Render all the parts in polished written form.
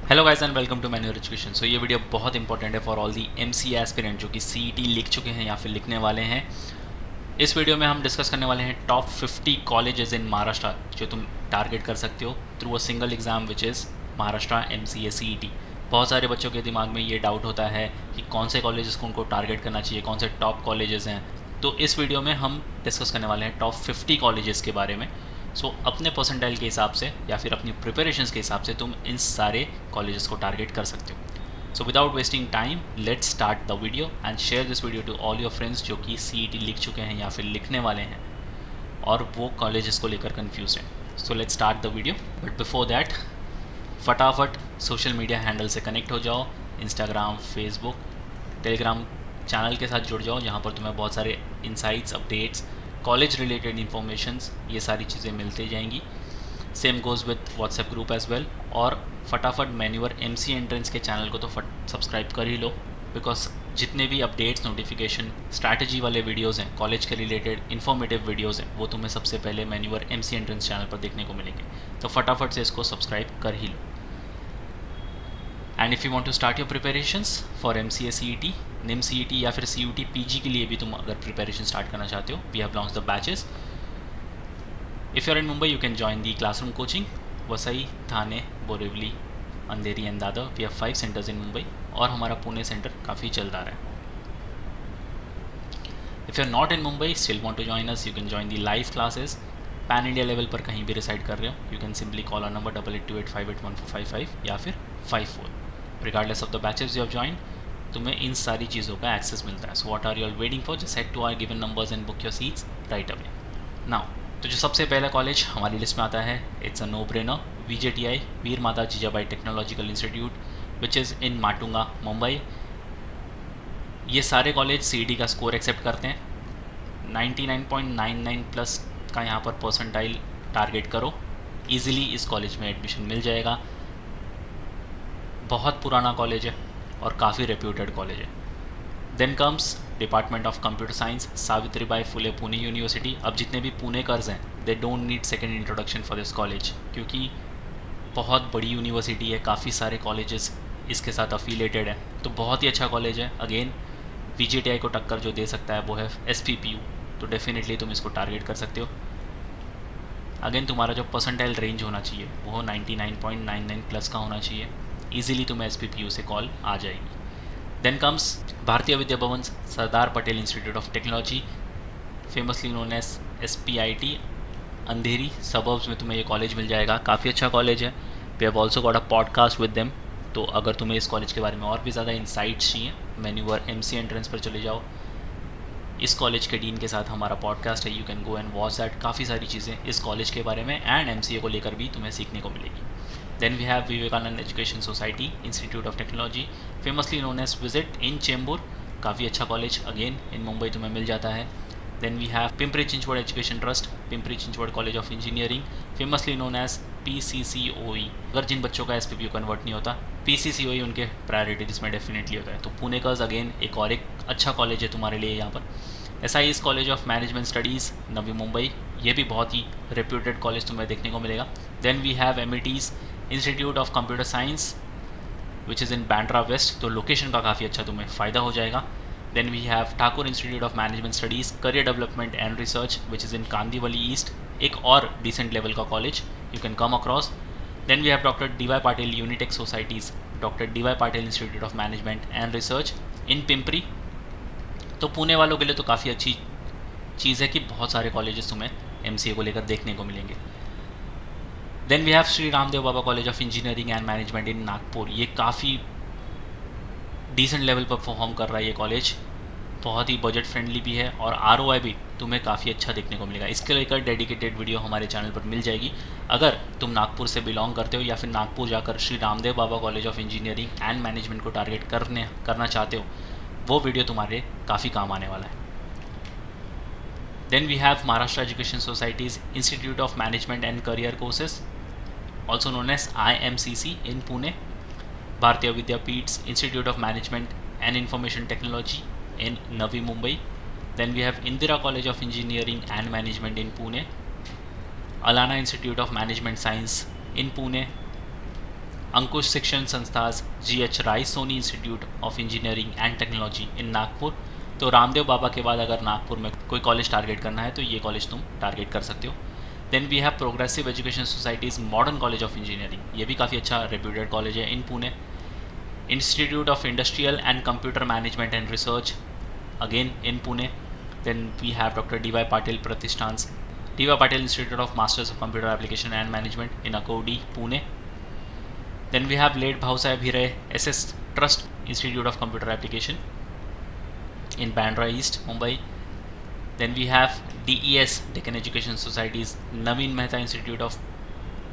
Hello guys and welcome to मैन्यूअर education. So ये video बहुत इंपॉर्टेंट है for all the MCA aspirant जो कि सीईटी लिख चुके हैं या फिर लिखने वाले हैं। इस वीडियो में हम डिस्कस करने वाले हैं टॉप 50 कॉलेजेस इन महाराष्ट्र जो तुम टारगेट कर सकते हो through a single exam which is Maharashtra MCA CET. बहुत सारे बच्चों के दिमाग में ये डाउट होता है कि कौन से कॉलेजेस को उनको टारगेट करना चाहिए, कौन से टॉप कॉलेजेस हैं। तो इस वीडियो में हम डिस्कस करने वाले हैं टॉप 50 कॉलेजेस के बारे में। सो अपने परसेंटाइल के हिसाब से या फिर अपनी प्रिपरेशंस के हिसाब से तुम इन सारे कॉलेजेस को टारगेट कर सकते हो। So without wasting time let's start the video and share this video to all your friends जो कि सीईटी लिख चुके हैं या फिर लिखने वाले हैं और वो कॉलेजेस को लेकर कन्फ्यूज हैं। So let's start the video, but before that फटाफट सोशल मीडिया हैंडल से कनेक्ट हो जाओ। इंस्टाग्राम, फेसबुक, टेलीग्राम चैनल के साथ जुड़ जाओ जहाँ पर तुम्हें बहुत सारे insights, updates, college related informations, ये सारी चीज़ें मिलती जाएंगी। Same goes with WhatsApp group as well. और फटाफट मैन्यूअर एमसी एंट्रेंस के चैनल को तो सब्सक्राइब कर ही लो, बिकॉज जितने भी अपडेट्स, नोटिफिकेशन, स्ट्रैटेजी वाले वीडियोज़ हैं, कॉलेज के रिलेटेड इन्फॉर्मेटिव वीडियोज़ हैं, वो तुम्हें सबसे पहले मैन्यूअर एमसी एंट्रेंस चैनल पर देखने को मिलेंगे। तो फटाफट से इसको सब्सक्राइब कर ही लो। And if you want to start your preparations for MCA CET, NIMCET या फिर सीयूटी पीजी के लिए भी तुम अगर प्रिपरेशन स्टार्ट करना चाहते हो, we have launch the batches. If you are in Mumbai you can join the classroom coaching Vasai, Thane, Borivali, Andheri and Dadar. We have 5 centres in Mumbai और हमारा पुणे सेंटर काफ़ी चल रहा है। If you are not in Mumbai still want to join us, you can join the live classes. Pan India level पर कहीं भी reside कर रहे हो, you can simply call our number 8828581455 या फिर 54। Regardless of the batches you have join, तुम्हें इन सारी चीज़ों का एक्सेस मिलता है। So what are you all waiting for, just head to our given numbers and book your seats right away now. तो जो सबसे पहला कॉलेज हमारी लिस्ट में आता है, it's a no brainer, VJTI, Veer Mata Jijabai technological institute which is in Matunga, Mumbai. ये सारे कॉलेज सीईटी का स्कोर एक्सेप्ट करते हैं। 99.99 प्लस का यहाँ पर परसेंटाइल टारगेट करो, ईजिली इस कॉलेज में एडमिशन मिल जाएगा। बहुत पुराना कॉलेज है और काफ़ी रेप्यूटेड कॉलेज है। Then comes department of computer science, Savitribai Phule Pune university. अब जितने भी पुणे कर्ज हैं they don't need second introduction for this college, क्योंकि बहुत बड़ी यूनिवर्सिटी है, काफ़ी सारे कॉलेजेस इसके साथ अफिलेटेड है, तो बहुत ही अच्छा कॉलेज है। अगेन वीजेटीआई को टक्कर जो दे सकता है वो है एसपीपीयू, तो डेफिनेटली तुम इसको टारगेट कर सकते हो। अगेन तुम्हारा जो परसेंटाइल रेंज होना चाहिए वो 99.99 प्लस का होना चाहिए, ईजिली तुम्हें एसपीपीयू से कॉल आ जाएगी। Then comes Bharatiya Vidya Bhavan, Sardar Patel institute of technology, famously known as SPIT, Andheri suburbs में तुम्हें ये कॉलेज मिल जाएगा। काफ़ी अच्छा कॉलेज है। We have also got a podcast with them, तो अगर तुम्हें इस कॉलेज के बारे में और भी ज़्यादा इंसाइट्स चाहिए, मैन्यूअर एमसी एंट्रेंस पर चले जाओ। इस कॉलेज के डीन के साथ हमारा पॉडकास्ट है, you can go and watch that. काफ़ी सारी चीज़ें इस कॉलेज के बारे में एंड एमसीए को लेकर भी तुम्हें सीखने को मिलेगी। Then we have Vivekanand education society institute of technology, famously known as VESIT in Chembur. काफ़ी अच्छा कॉलेज, अगेन इन मुंबई तुम्हें मिल जाता है। Then we have Pimpri Chinchwad education trust, Pimpri Chinchwad college of engineering, famously known as PCCOE. अगर जिन बच्चों का एसपीपीयू कन्वर्ट नहीं होता, पीसीसीओई उनके प्रायोरिटी लिस्ट में डेफिनेटली होता है। तो पुणे का अगेन एक और एक अच्छा कॉलेज है तुम्हारे लिए यहाँ पर। SIS college of management studies, Navi Mumbai, ये भी बहुत ही रेप्यूटेड कॉलेज तुम्हें देखने को मिलेगा। Then we have Amity's institute of computer science which is in Bandra west, तो लोकेशन का काफ़ी अच्छा तुम्हें फ़ायदा हो जाएगा। Then we have Thakur institute of management studies, career development and research which is in Kandivali east, एक और डिसेंट लेवल का college you can come across. Then we have doctor DY Patil Unitech societies, doctor DY Patil institute of management and research इन पिंपरी। तो पुणे वालों के लिए तो काफ़ी अच्छी चीज़ है कि बहुत सारे कॉलेजेस तुम्हें एमसीए को लेकर देखने को मिलेंगे। Then we have Shri Ramdev Baba college of engineering and management in Nagpur, ये काफ़ी डिसेंट लेवल पर परफॉर्म कर रहा है ये कॉलेज, बहुत ही बजट फ्रेंडली भी है और आरओआई भी तुम्हें काफ़ी अच्छा देखने को मिलेगा। इसके लेकर डेडिकेटेड वीडियो हमारे चैनल पर मिल जाएगी। अगर तुम नागपुर से बिलोंग करते हो या फिर नागपुर जाकर Shri Ramdev Baba college of engineering and management को टारगेट करना चाहते हो, वो वीडियो तुम्हारे काफ़ी काम आने वाला है। Then we have Maharashtra Education societies institute of management and Career Courses, also known as IMCC in Pune, Bharatiya Vidyapeeth's Institute of Management and Information Technology in Navi Mumbai. Then we have Indira College of Engineering and Management in Pune, Alana Institute of Management Science in Pune, Ankush Shikshan Sanstha's, GH Rai Soni Institute of engineering and Technology in Nagpur. तो रामदेव बाबा के बाद अगर नागपुर में कोई college target करना है तो ये कॉलेज तुम टारगेट कर सकते हो। Then we have progressive education societies modern college of engineering, ये भी काफ़ी अच्छा रेप्यूटेड कॉलेज है in Pune. Institute of industrial and computer management and research again in Pune. Then we have doctor DY Patil Pratishthan, DY Patil institute of masters of computer application and management in Akurdi Pune. Then we have late Bhausaheb Hire SS trust institute of computer application in Bandra East, Mumbai. Then we have DES, Deccan Education Societies, Naveen Mehta Institute of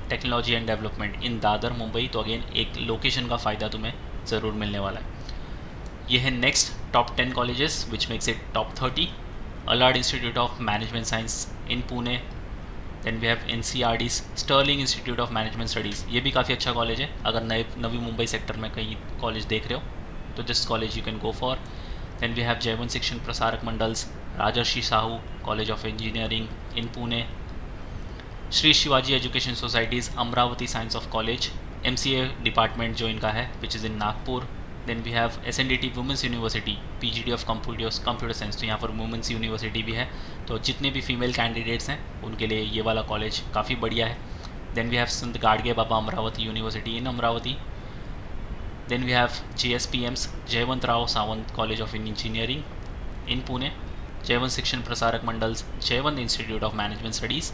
Technology and Development in Dadar, Mumbai. तो again एक location का फ़ायदा तुम्हें ज़रूर मिलने वाला है। ये है next top 10 colleges which makes it top 30। Alard institute of management science in Pune. Then we have NCRDs, Sterling institute of management studies, ये भी काफ़ी अच्छा कॉलेज है। अगर नवी मुंबई सेक्टर में कहीं कॉलेज देख रहे हो तो this college you can go for. Then we have Jaivan Shikshan Prasarak Mandals, Rajarshi Sahu College of Engineering in Pune, Shri Shivaji Education Societies, Amravati Science of College, MCA department जो इनका है which is in Nagpur. Then we have SNDT Women's University, PGD of Computer Science, तो यहाँ पर Women's University भी है। तो जितने भी फीमेल कैंडिडेट्स हैं उनके लिए ये वाला कॉलेज काफ़ी बढ़िया है। Then we have Sant Gadge Baba Amravati university in Amravati. Then we have JSPMs, Jayawant Rao Sawant College of Engineering in Pune, Jayawant Shikshan Prasarak Mandals, Jayawant Institute of Management Studies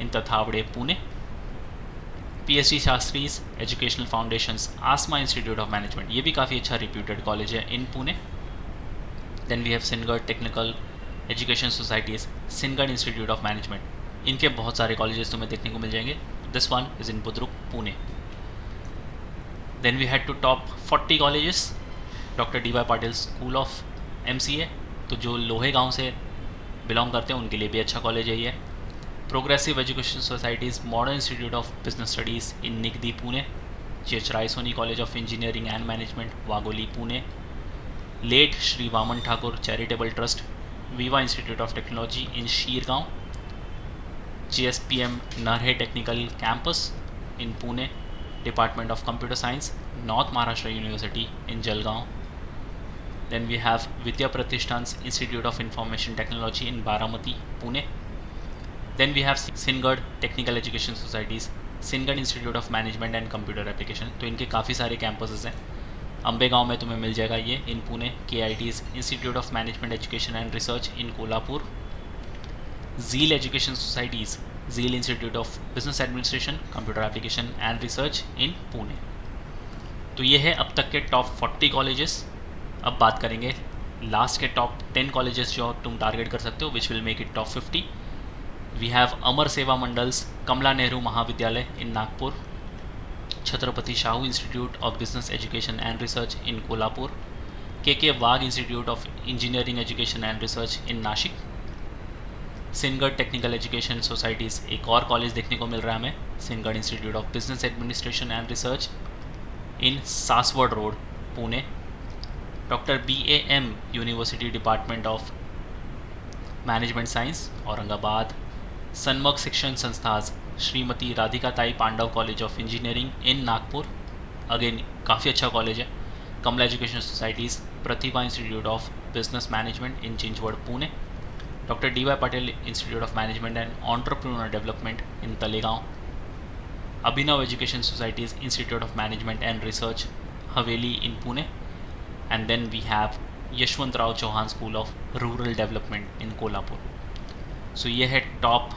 in Tathavade, Pune, PhD Shastris Educational Foundations, ASMA Institute of Management, ये भी काफ़ी अच्छा reputed college है in Pune. Then we have Singad Technical Education Societies, Singad Institute of Management, इनके बहुत सारे colleges तुम्हें देखने को मिल जाएंगे। This one is in Budruk, Pune. Then we had to top 40 colleges. Doctor DY Patil school of MCA, तो जो लोहे गांव से बिलोंग करते हैं उनके लिए भी अच्छा कॉलेज है ये। Progressive education societies, modern institute of business studies in Nigdi Pune, GH Rai Soni college of engineering and management Wagholi Pune, late Shri Waman Thakur charitable trust, Viva institute of technology in Shirgaon, GSPM Narhe technical campus in Pune, Department of Computer Science, North Maharashtra University in Jalgaon. Then we have Vidya Pratishthan's Institute of Information Technology in Baramati, Pune. Then we have Singad Technical Education Societies, Singad Institute of Management and Computer Application. तो इनके काफ़ी सारे campuses हैं। अम्बेगांव में तुम्हें मिल जाएगा ये इन Pune, KIT's Institute of Management Education and Research in Kolhapur, Zeal Education Societies, Zeal Institute of Business Administration, Computer Application and Research in Pune. तो ये है अब तक के टॉप 40 कॉलेजेस। अब बात करेंगे लास्ट के टॉप 10 कॉलेजेस जो तुम टारगेट कर सकते हो which will make it top 50। We have Amar Seva Mandal's, Kamla Nehru Mahavidyalaya in Nagpur, Chhatrapati Shahu institute of business education and research in Kolhapur, KK Wagh institute of engineering education and research in Nashik, Sinhgad technical education societies एक और कॉलेज देखने को मिल रहा है हमें, Sinhgad institute of business administration and research in Saswad road Pune, doctor BAM university department of management science Aurangabad, सन्मग Shikshan Sanstha's Shrimati Radhika Tai Pandav college of engineering in Nagpur, again काफ़ी अच्छा कॉलेज है, Kamla education societies, Pratibha institute of business management in Chinchwad Pune, doctor DY Patil institute of management and entrepreneur development in Talegaon, Abhinav education societies institute of management and research Haveli in Pune, and then we have Yashwantrao Chavan school of rural development in Kolhapur. So ये है top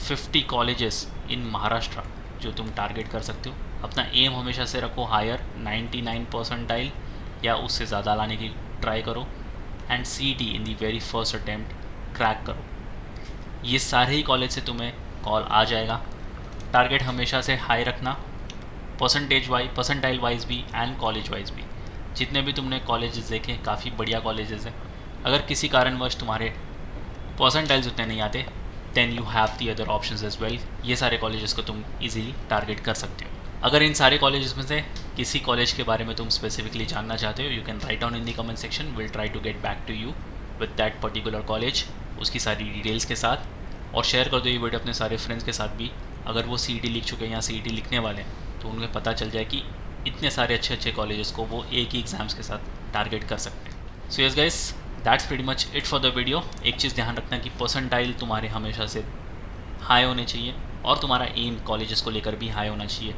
50 colleges in Maharashtra जो तुम target कर सकते हो। अपना M हमेशा से रखो हायर, 99 परसेंटाइल या उससे ज़्यादा लाने की ट्राई करो, and CET in the very first attempt crack करो। ये सारे ही कॉलेज से तुम्हें कॉल आ जाएगा। टारगेट हमेशा से हाई रखना, परसेंटाइल वाइज भी एंड कॉलेज वाइज भी। जितने भी तुमने कॉलेजेस देखे काफ़ी बढ़िया कॉलेजेस हैं। अगर किसी कारणवश तुम्हारे परसेंटाइल्स उतने नहीं आते then you have the other options as well. ये सारे कॉलेजेस को तुम इजीली टारगेट कर सकते हो। अगर इन सारे कॉलेजेस में से किसी कॉलेज के बारे में तुम स्पेसिफिकली जानना चाहते हो, you can write down in the comment section, will try to get back to you with that particular college, उसकी सारी डिटेल्स के साथ। और शेयर कर दो ये वीडियो अपने सारे फ्रेंड्स के साथ भी, अगर वो CET लिख चुके हैं या CET लिखने वाले हैं तो उन्हें पता चल जाए कि इतने सारे अच्छे अच्छे कॉलेजेस को वो एक ही एग्ज़ाम्स के साथ टारगेट कर सकते हैं। सो yes guys, that's pretty much it for the video. एक चीज़ ध्यान रखना कि परसेंटाइल तुम्हारे हमेशा से हाई होने चाहिए और तुम्हारा एम कॉलेजेस को लेकर भी हाई होना चाहिए।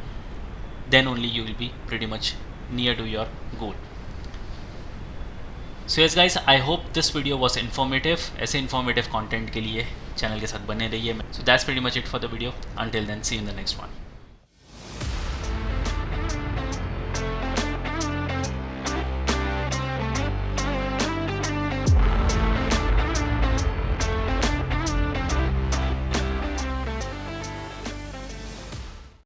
Then only you will be pretty much near to your goal. So yes guys, I hope this video was informative. ऐसे इन्फॉर्मेटिव कंटेंट के लिए चैनल के साथ बने रहिए। So that's pretty much it for the video. Until then, see in the next one.